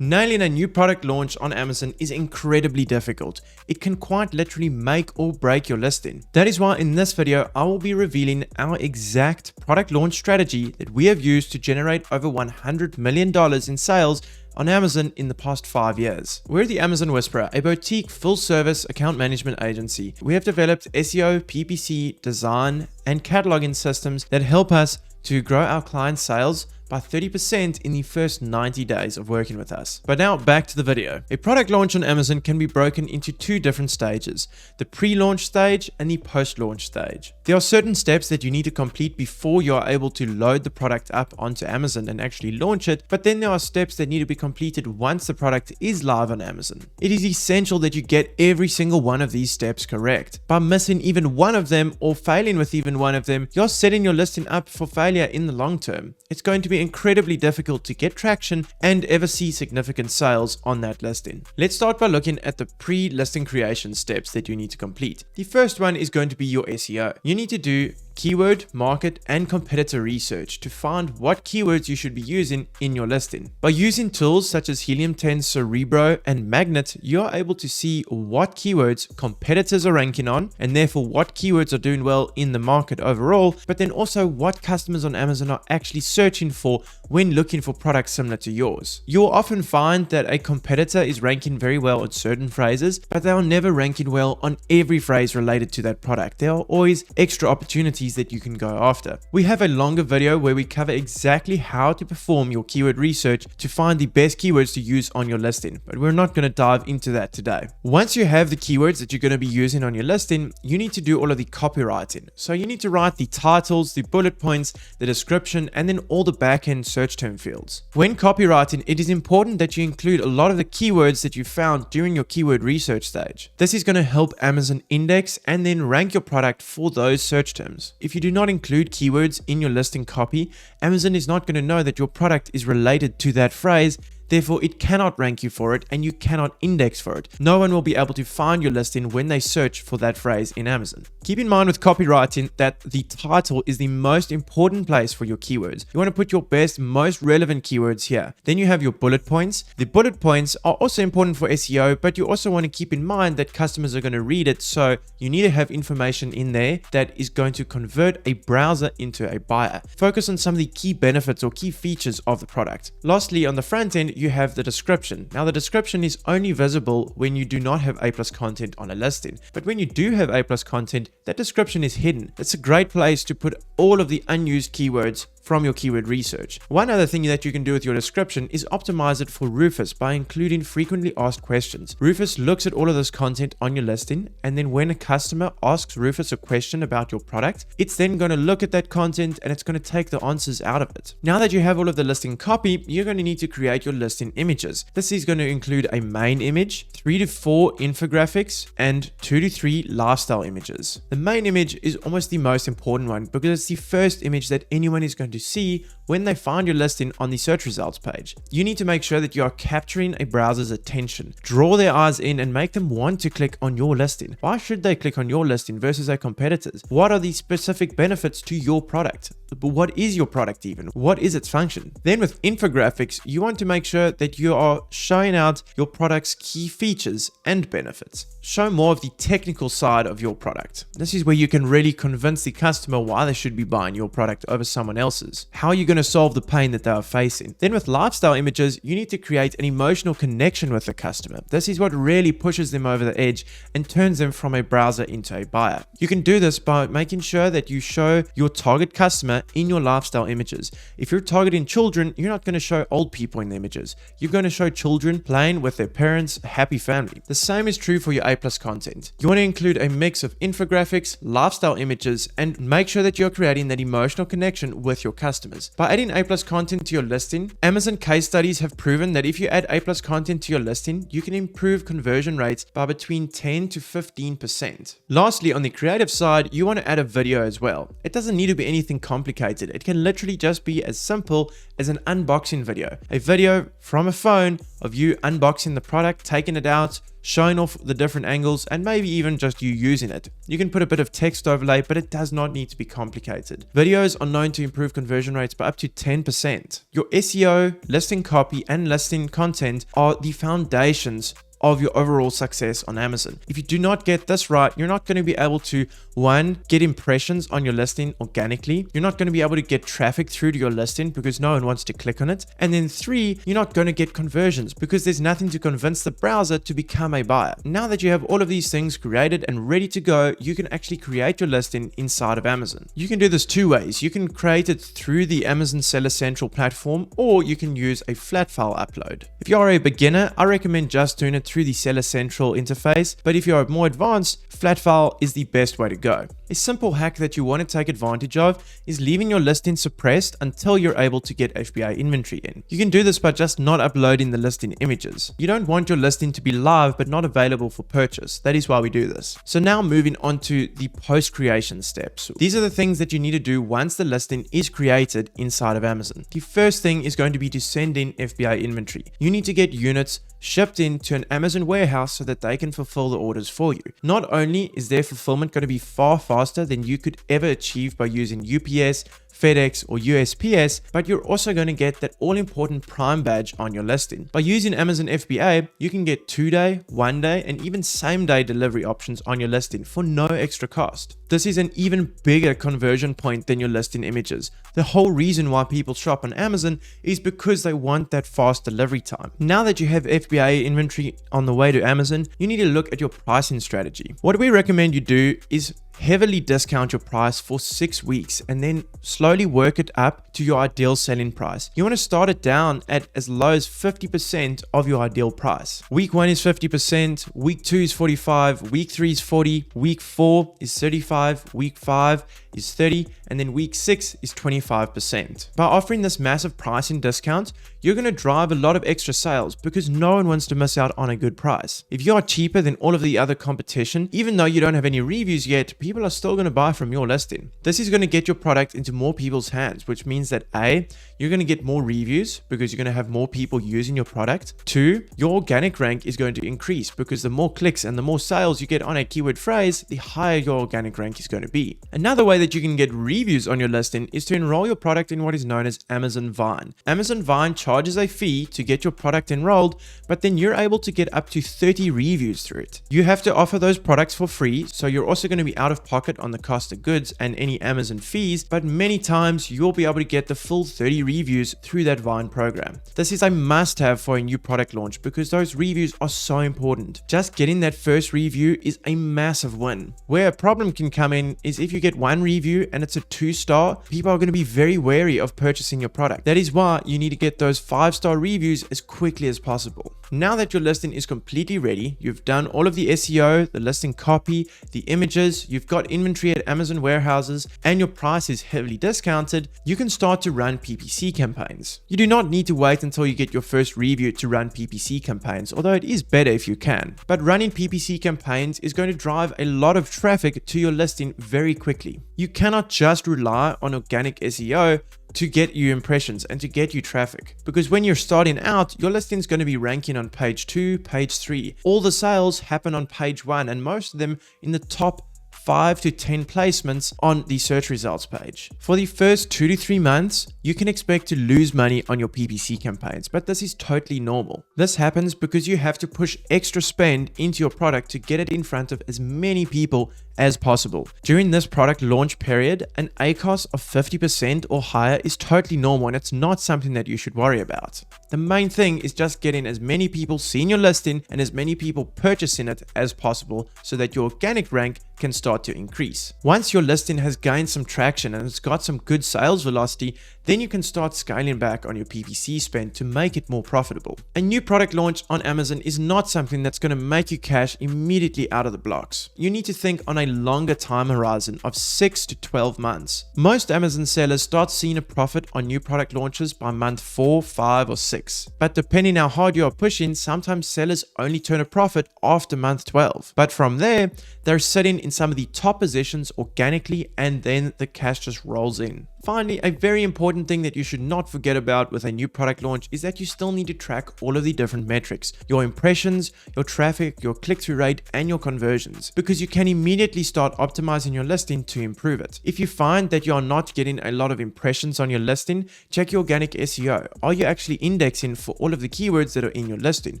Nailing a new product launch on Amazon is incredibly difficult. It can quite literally make or break your listing. That is why in this video, I will be revealing our exact product launch strategy that we have used to generate over $100 million in sales on Amazon in the past 5 years. We're the Amazon Whisperer, a boutique full-service account management agency. We have developed SEO, PPC, design, and cataloging systems that help us to grow our clients' sales by 30% in the first 90 days of working with us. But now back to the video. A product launch on Amazon can be broken into two different stages, the pre-launch stage and the post-launch stage. There are certain steps that you need to complete before you are able to load the product up onto Amazon and actually launch it, but then there are steps that need to be completed once the product is live on Amazon. It is essential that you get every single one of these steps correct. By missing even one of them or failing with even one of them, you're setting your listing up for failure in the long term. It's going to be incredibly difficult to get traction and ever see significant sales on that listing. Let's start by looking at the pre-listing creation steps that you need to complete. The first one is going to be your SEO. You need to do keyword, market, and competitor research to find what keywords you should be using in your listing. By using tools such as Helium 10, Cerebro, and Magnet, you are able to see what keywords competitors are ranking on, and therefore what keywords are doing well in the market overall, but then also what customers on Amazon are actually searching for when looking for products similar to yours. You'll often find that a competitor is ranking very well on certain phrases, but they are never ranking well on every phrase related to that product. There are always extra opportunities that you can go after. We have a longer video where we cover exactly how to perform your keyword research to find the best keywords to use on your listing, but we're not going to dive into that today. Once you have the keywords that you're going to be using on your listing, you need to do all of the copywriting. So you need to write the titles, the bullet points, the description, and then all the back-end search term fields. When copywriting, it is important that you include a lot of the keywords that you found during your keyword research stage. This is going to help Amazon index and then rank your product for those search terms. If you do not include keywords in your listing copy, Amazon is not going to know that your product is related to that phrase. Therefore, it cannot rank you for it and you cannot index for it. No one will be able to find your listing when they search for that phrase in Amazon. Keep in mind with copywriting that the title is the most important place for your keywords. You want to put your best, most relevant keywords here. Then you have your bullet points. The bullet points are also important for SEO, but you also want to keep in mind that customers are going to read it. So you need to have information in there that is going to convert a browser into a buyer. Focus on some of the key benefits or key features of the product. Lastly, on the front end, you have the description. Now the description is only visible when you do not have A+ content on a listing. But when you do have A+ content, that description is hidden. It's a great place to put all of the unused keywords from your keyword research. One other thing that you can do with your description is optimize it for Rufus by including frequently asked questions. Rufus looks at all of this content on your listing, and then when a customer asks Rufus a question about your product, it's then going to look at that content and it's going to take the answers out of it. Now that you have all of the listing copy, you're going to need to create your listing images. This is going to include a main image, 3 to 4 infographics, and 2 to 3 lifestyle images. The main image is almost the most important one because it's the first image that anyone is going to see when they find your listing on the search results page. You need to make sure that you are capturing a browser's attention. Draw their eyes in and make them want to click on your listing. Why should they click on your listing versus a competitor's? What are the specific benefits to your product? What is your product even? What is its function? Then with infographics, you want to make sure that you are showing out your product's key features and benefits. Show more of the technical side of your product. This is where you can really convince the customer why they should be buying your product over someone else's. How are you going to solve the pain that they are facing? Then with lifestyle images, you need to create an emotional connection with the customer. This is what really pushes them over the edge and turns them from a browser into a buyer. You can do this by making sure that you show your target customer in your lifestyle images. If you're targeting children, you're not going to show old people in the images. You're going to show children playing with their parents, a happy family. The same is true for your A+ content. You want to include a mix of infographics, lifestyle images, and make sure that you're creating that emotional connection with your customers. By adding A+ content to your listing, Amazon case studies have proven that if you add A+ content to your listing, you can improve conversion rates by between 10 to 15%. Lastly, on the creative side, you want to add a video as well. It doesn't need to be anything complicated. It can literally just be as simple as an unboxing video, a video from a phone of you unboxing the product, taking it out, showing off the different angles, and maybe even just you using it. You can put a bit of text overlay, but it does not need to be complicated. Videos are known to improve conversion rates by up to 10%. Your SEO, listing copy, and listing content are the foundations of your overall success on Amazon. If you do not get this right, you're not going to be able to, one, get impressions on your listing organically. You're not going to be able to get traffic through to your listing because no one wants to click on it. And then three, you're not going to get conversions because there's nothing to convince the browser to become a buyer. Now that you have all of these things created and ready to go, you can actually create your listing inside of Amazon. You can do this two ways. You can create it through the Amazon Seller Central platform, or you can use a flat file upload. If you are a beginner, I recommend just doing it through the Seller Central interface, but if you are more advanced, flat file is the best way to go. A simple hack that you want to take advantage of is leaving your listing suppressed until you're able to get FBA inventory in. You can do this by just not uploading the listing images. You don't want your listing to be live but not available for purchase. That is why we do this. So now moving on to the post creation steps. These are the things that you need to do once the listing is created inside of Amazon. The first thing is going to be to send in FBA inventory. You need to get units shipped into an Amazon warehouse so that they can fulfill the orders for you. Not only is their fulfillment going to be far faster than you could ever achieve by using UPS, FedEx, or USPS, but you're also going to get that all-important Prime badge on your listing. By using Amazon FBA, you can get 2-day, 1-day, and even same-day delivery options on your listing for no extra cost. This is an even bigger conversion point than your listing images. The whole reason why people shop on Amazon is because they want that fast delivery time. Now that you have FBA inventory on the way to Amazon, you need to look at your pricing strategy. What we recommend you do is heavily discount your price for 6 weeks and then slowly work it up to your ideal selling price. You want to start it down at as low as 50% of your ideal price. Week 1 is 50%, week 2 is 45, week 3 is 40, week 4 is 35, week 5 is 30, and then week 6 is 25%. By offering this massive pricing discount, you're going to drive a lot of extra sales because no one wants to miss out on a good price. If you are cheaper than all of the other competition, even though you don't have any reviews yet, people are still going to buy from your listing. This is going to get your product into more people's hands, which means that A, you're going to get more reviews because you're going to have more people using your product. 2, your organic rank is going to increase because the more clicks and the more sales you get on a keyword phrase, the higher your organic rank is going to be. Another way that you can get reviews on your listing is to enroll your product in what is known as Amazon Vine. Amazon Vine charges a fee to get your product enrolled, but then you're able to get up to 30 reviews through it. You have to offer those products for free, so you're also going to be out of pocket on the cost of goods and any Amazon fees, but many times you'll be able to get the full 30 reviews through that Vine program. This is a must-have for a new product launch because those reviews are so important. Just getting that first review is a massive win. Where a problem can come in is if you get one review and it's a 2-star, people are going to be very wary of purchasing your product. That is why you need to get those 5-star reviews as quickly as possible. Now that your listing is completely ready, you've done all of the SEO, the listing copy, the images, you've got inventory at Amazon warehouses, and your price is heavily discounted, you can start to run PPC campaigns. You do not need to wait until you get your first review to run PPC campaigns, although it is better if you can. But running PPC campaigns is going to drive a lot of traffic to your listing very quickly. You cannot just rely on organic SEO to get you impressions and to get you traffic, because when you're starting out, your listing is going to be ranking on page 2, page 3. All the sales happen on page 1, and most of them in the top 5 to 10 placements on the search results page. For the first 2 to 3 months, you can expect to lose money on your PPC campaigns, but this is totally normal. This happens because you have to push extra spend into your product to get it in front of as many people as possible. During this product launch period, an ACoS of 50% or higher is totally normal, and it's not something that you should worry about. The main thing is just getting as many people seeing your listing and as many people purchasing it as possible so that your organic rank can start to increase. Once your listing has gained some traction and it's got some good sales velocity, then you can start scaling back on your PPC spend to make it more profitable. A new product launch on Amazon is not something that's going to make you cash immediately out of the blocks. You need to think on a longer time horizon of 6 to 12 months. Most Amazon sellers start seeing a profit on new product launches by month 4, 5, or 6. But depending how hard you are pushing, sometimes sellers only turn a profit after month 12. But from there, they're sitting in some of the top positions organically, and then the cash just rolls in. Finally, a very important thing that you should not forget about with a new product launch is that you still need to track all of the different metrics, your impressions, your traffic, your click-through rate, and your conversions, because you can immediately start optimizing your listing to improve it. If you find that you are not getting a lot of impressions on your listing, check your organic SEO. Are you actually indexing for all of the keywords that are in your listing?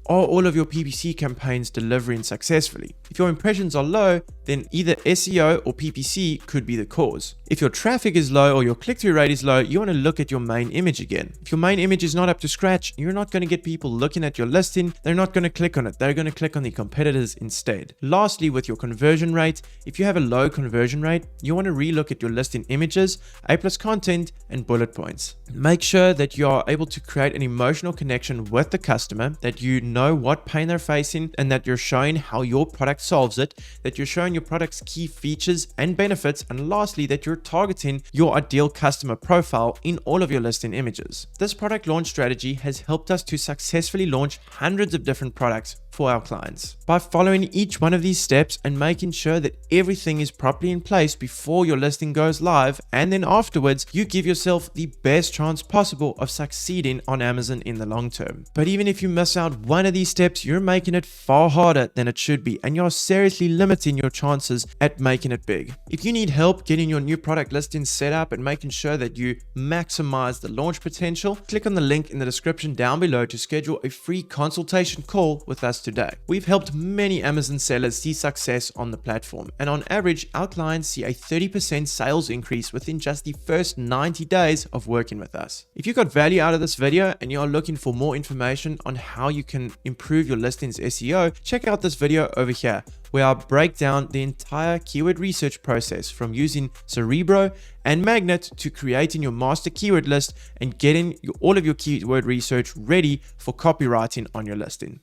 Are all of your PPC campaigns delivering successfully? If your impressions are low, then either SEO or PPC could be the cause. If your traffic is low or your click-through rate is low, you want to look at your main image again. If your main image is not up to scratch, you're not going to get people looking at your listing. They're not going to click on it. They're going to click on the competitors instead. Lastly, with your conversion rate, if you have a low conversion rate, you want to relook at your listing images, A+ content, and bullet points. Make sure that you are able to create an emotional connection with the customer, that you know what pain they're facing, and that you're showing how your product solves it, that you're showing your product's key features and benefits, and lastly, that you're targeting your ideal customer profile in all of your listing images. This product launch strategy has helped us to successfully launch hundreds of different products for our clients. By following each one of these steps and making sure that everything is properly in place before your listing goes live, and then afterwards, you give yourself the best chance possible of succeeding on Amazon in the long term. But even if you miss out one of these steps, you're making it far harder than it should be, and you're seriously limiting your chances at making it big. If you need help getting your new product listing set up and making sure that you maximize the launch potential, click on the link in the description down below to schedule a free consultation call with us today. We've helped many Amazon sellers see success on the platform, and on average, our clients see a 30% sales increase within just the first 90 days of working with us. If you got value out of this video and you are looking for more information on how you can improve your listings SEO, check out this video over here, where I break down the entire keyword research process from using Cerebro and Magnet to creating your master keyword list and getting all of your keyword research ready for copywriting on your listing.